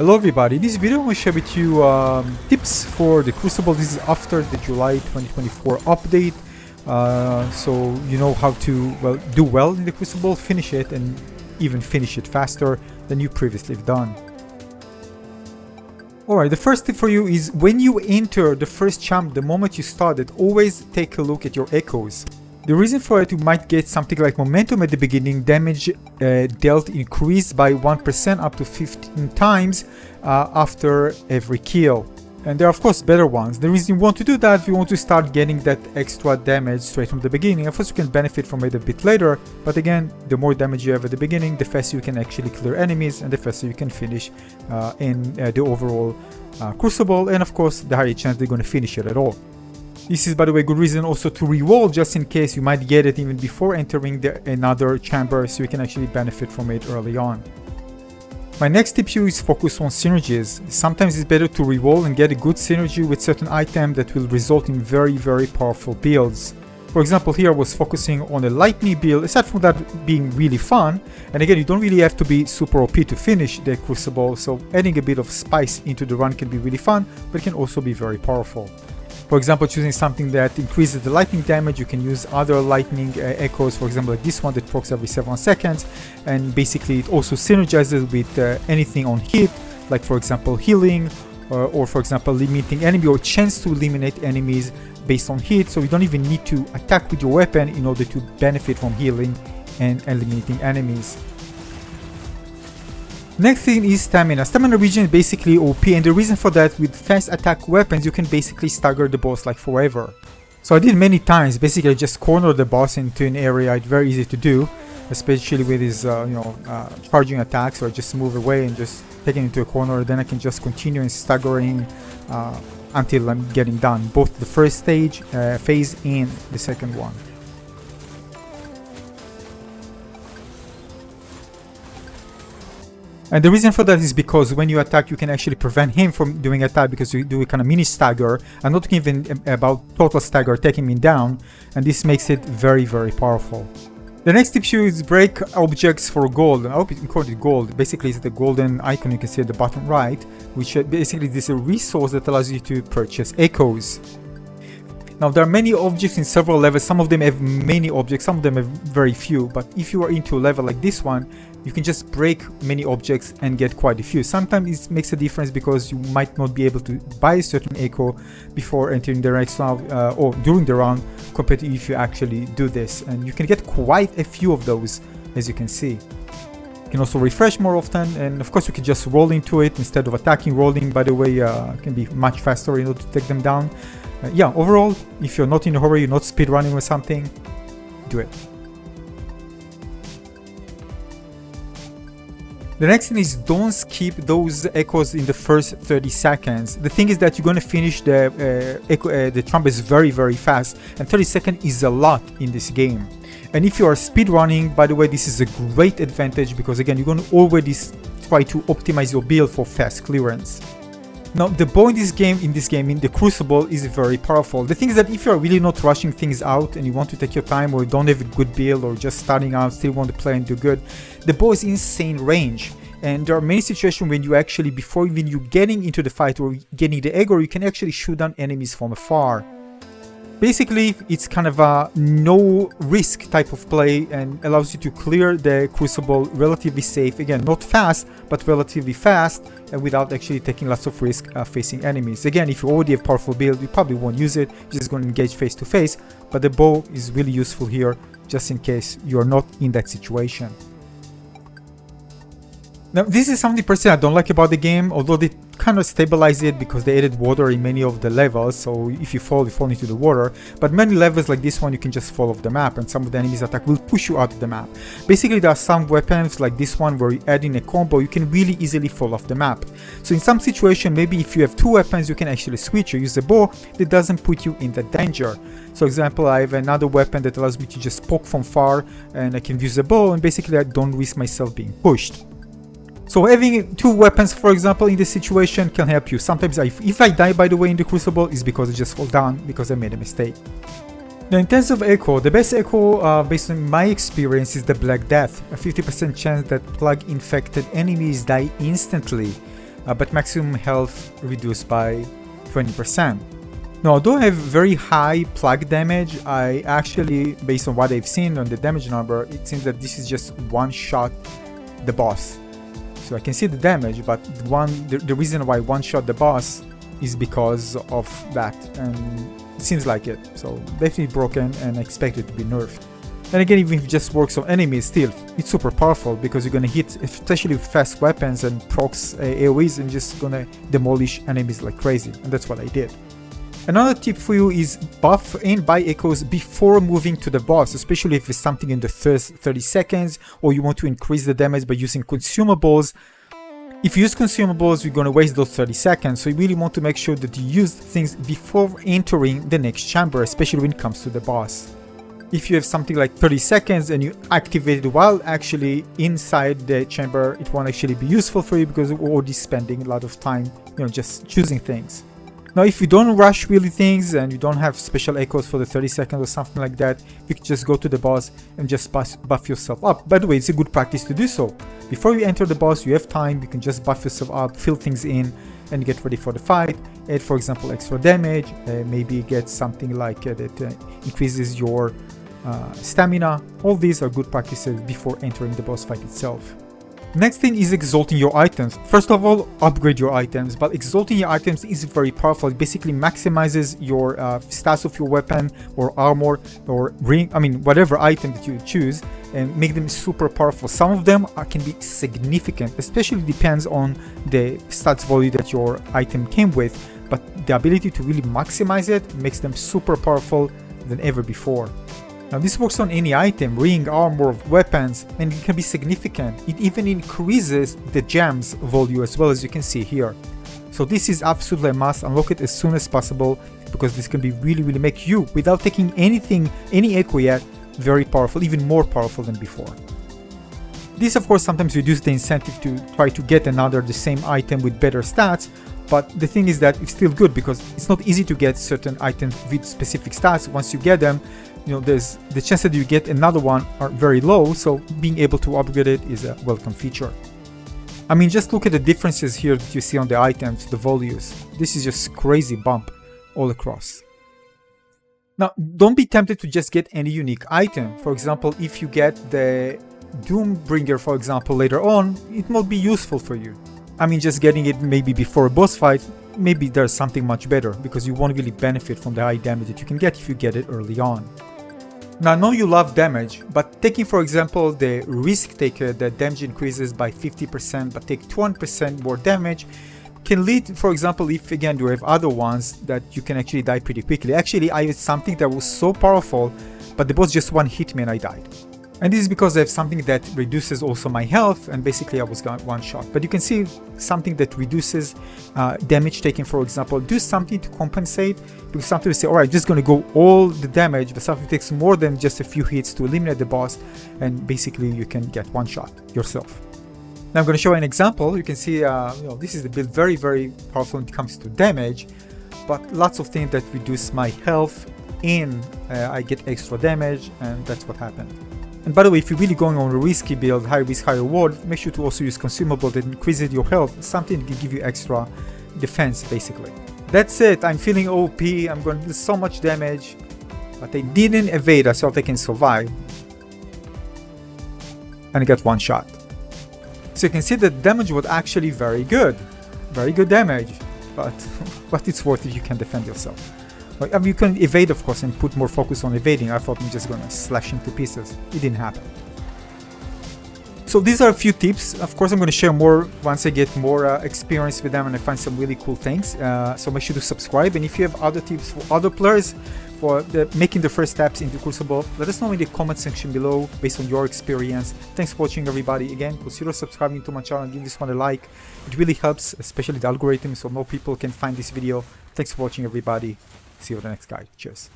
Hello everybody, in this video I'm going to share with you tips for the Crucible. This is after the July 2024 update, so you know how to do well in the Crucible, finish it, and even finish it faster than you previously have done. Alright, the first tip for you is when you enter the first champ, the moment you started, always take a look at your echoes. The reason for it, you might get something like momentum at the beginning, damage dealt increased by 1% up to 15 times after every kill. And there are of course better ones. The reason you want to do that, you want to start getting that extra damage straight from the beginning. Of course you can benefit from it a bit later, but again, the more damage you have at the beginning, the faster you can actually clear enemies and the faster you can finish in the overall Crucible, and of course the higher chance they're going to finish it at all. This is, by the way, a good reason also to reroll, just in case you might get it even before entering another chamber, so you can actually benefit from it early on. My next tip here is focus on synergies. Sometimes it's better to reroll and get a good synergy with certain item that will result in very powerful builds. For example, here I was focusing on a lightning build, aside from that being really fun, and again you don't really have to be super OP to finish the Crucible, so adding a bit of spice into the run can be really fun, but it can also be very powerful. For example, choosing something that increases the lightning damage, you can use other lightning echoes, for example like this one that procs every 7 seconds, and basically it also synergizes with anything on hit, like for example healing, or for example limiting enemy or chance to eliminate enemies based on hit, so you don't even need to attack with your weapon in order to benefit from healing and eliminating enemies. Next thing is stamina. Stamina regen is basically OP, and the reason for that, with fast attack weapons you can basically stagger the boss like forever. So I did many times, basically I just corner the boss into an area. It's very easy to do, especially with his charging attacks, or just move away and just take it into a corner, then I can just continue in staggering until I'm getting done, both the first stage phase and the second one. And the reason for that is because when you attack, you can actually prevent him from doing attack, because you do a kind of mini stagger. I'm not talking even about total stagger, taking him down, and this makes it very powerful. The next tip here is break objects for gold. I hope you can call it gold. Basically it's the golden icon you can see at the bottom right, which basically this is a resource that allows you to purchase echoes. Now there are many objects in several levels. Some of them have many objects, some of them have very few, but if you are into a level like this one, you can just break many objects and get quite a few. Sometimes it makes a difference because you might not be able to buy a certain echo before entering the next round or during the round, compared to if you actually do this, and you can get quite a few of those, as you can see. You can also refresh more often, and of course you can just roll into it instead of attacking. Rolling, by the way, can be much faster in order to take them down. Yeah, overall, if you're not in a hurry, you're not speedrunning or something, do it. The next thing is don't skip those echoes in the first 30 seconds. The thing is that you're going to finish the trumpets very fast, and 30 seconds is a lot in this game. And if you are speedrunning, by the way, this is a great advantage, because again, you're going to always try to optimize your build for fast clearance. Now, the bow in this game, in the Crucible, is very powerful. The thing is that if you are really not rushing things out and you want to take your time, or you don't have a good build, or just starting out, still want to play and do good, the bow is insane range. And there are many situations when you actually, before even you getting into the fight or getting the aggro, you can actually shoot down enemies from afar. Basically, it's kind of a no-risk type of play and allows you to clear the Crucible relatively safe. Again, not fast, but relatively fast, and without actually taking lots of risk facing enemies. Again, if you already have powerful build, you probably won't use it. You're just going to engage face to face, but the bow is really useful here, just in case you're not in that situation. Now, this is something personally I don't like about the game, although they kind of stabilize it because they added water in many of the levels, so if you fall into the water. But many levels like this one, you can just fall off the map, and some of the enemies attack will push you out of the map. Basically, there are some weapons like this one where you add in a combo, you can really easily fall off the map. So in some situation, maybe if you have two weapons, you can actually switch or use a bow that doesn't put you in that danger. So example, I have another weapon that allows me to just poke from far, and I can use a bow, and basically I don't risk myself being pushed. So having two weapons, for example, in this situation can help you. Sometimes if I die, by the way, in the Crucible, is because I just fall down because I made a mistake. Now, in terms of echo, the best echo, based on my experience, is the Black Death. A 50% chance that plug infected enemies die instantly. but maximum health reduced by 20%. Now, although I have very high plug damage, I actually, based on what I've seen on the damage number, it seems that this is just one-shot the boss. So I can see the damage, but the reason why one-shot the boss is because of that, and it seems like it. So definitely broken, and I expect it to be nerfed. And again, even if it just works on enemies, still, it's super powerful because you're gonna hit, especially with fast weapons and procs AoEs, and just gonna demolish enemies like crazy, and that's what I did. Another tip for you is buff and buy echoes before moving to the boss, especially if it's something in the first 30 seconds, or you want to increase the damage by using consumables. If you use consumables, you're gonna waste those 30 seconds, so you really want to make sure that you use things before entering the next chamber, especially when it comes to the boss. If you have something like 30 seconds and you activate it while actually inside the chamber, it won't actually be useful for you because you're already spending a lot of time, just choosing things. Now, if you don't rush really things and you don't have special echoes for the 30 seconds or something like that, you can just go to the boss and just buff yourself up. By the way, it's a good practice to do so. Before you enter the boss, you have time, you can just buff yourself up, fill things in, and get ready for the fight. Add, for example, extra damage, maybe get something like that increases your stamina. All these are good practices before entering the boss fight itself. Next thing is exalting your items. First of all, upgrade your items, but exalting your items is very powerful. It basically maximizes your stats of your weapon or armor or ring, whatever item that you choose, and make them super powerful. Some of them can be significant, especially depends on the stats value that your item came with, but the ability to really maximize it makes them super powerful than ever before. Now, this works on any item, ring, armor, weapons, and it can be significant. It even increases the gems value as well, as you can see here. So this is absolutely a must. Unlock it as soon as possible because this can be really make you, without taking any echo yet, very powerful, even more powerful than before. This, of course, sometimes reduces the incentive to try to get the same item with better stats, but the thing is that it's still good because it's not easy to get certain items with specific stats. Once you get them, there's the chance that you get another one are very low, so being able to upgrade it is a welcome feature. Just look at the differences here that you see on the items, the values. This is just crazy bump all across. Now, don't be tempted to just get any unique item. For example, if you get the Doombringer, for example, later on, it might be useful for you. Just getting it maybe before a boss fight, maybe there's something much better because you won't really benefit from the high damage that you can get if you get it early on. Now, I know you love damage, but taking, for example, the risk taker that damage increases by 50% but take 20% more damage can lead, for example, if again you have other ones that you can actually die pretty quickly. Actually, I had something that was so powerful, but the boss just one hit me and I died. And this is because I have something that reduces also my health, and basically I was got one shot. But you can see something that reduces damage taken, for example, do something to compensate, because sometimes you say, alright, just gonna go all the damage, but something takes more than just a few hits to eliminate the boss, and basically you can get one shot yourself. Now I'm gonna show you an example. You can see, this is the build, very powerful when it comes to damage, but lots of things that reduce my health, and I get extra damage, and that's what happened. And by the way, if you're really going on a risky build, high risk, high reward, make sure to also use consumable that increases your health, something that can give you extra defense, basically. That's it. I'm feeling OP. I'm going to do so much damage, but I didn't evade. I thought I can survive. And I got one shot. So you can see that damage was actually very good. Very good damage. But it's worth it if you can defend yourself. You can evade, of course, and put more focus on evading. I thought I'm just gonna slash into pieces. It didn't happen. So these are a few tips. Of course, I'm gonna share more once I get more experience with them and I find some really cool things. So make sure to subscribe. And if you have other tips for other players for making the first steps into Crucible, let us know in the comment section below based on your experience. Thanks for watching, everybody. Again, consider subscribing to my channel and give this one a like. It really helps, especially the algorithm, so more people can find this video. Thanks for watching, everybody. See you on the next guide. Cheers.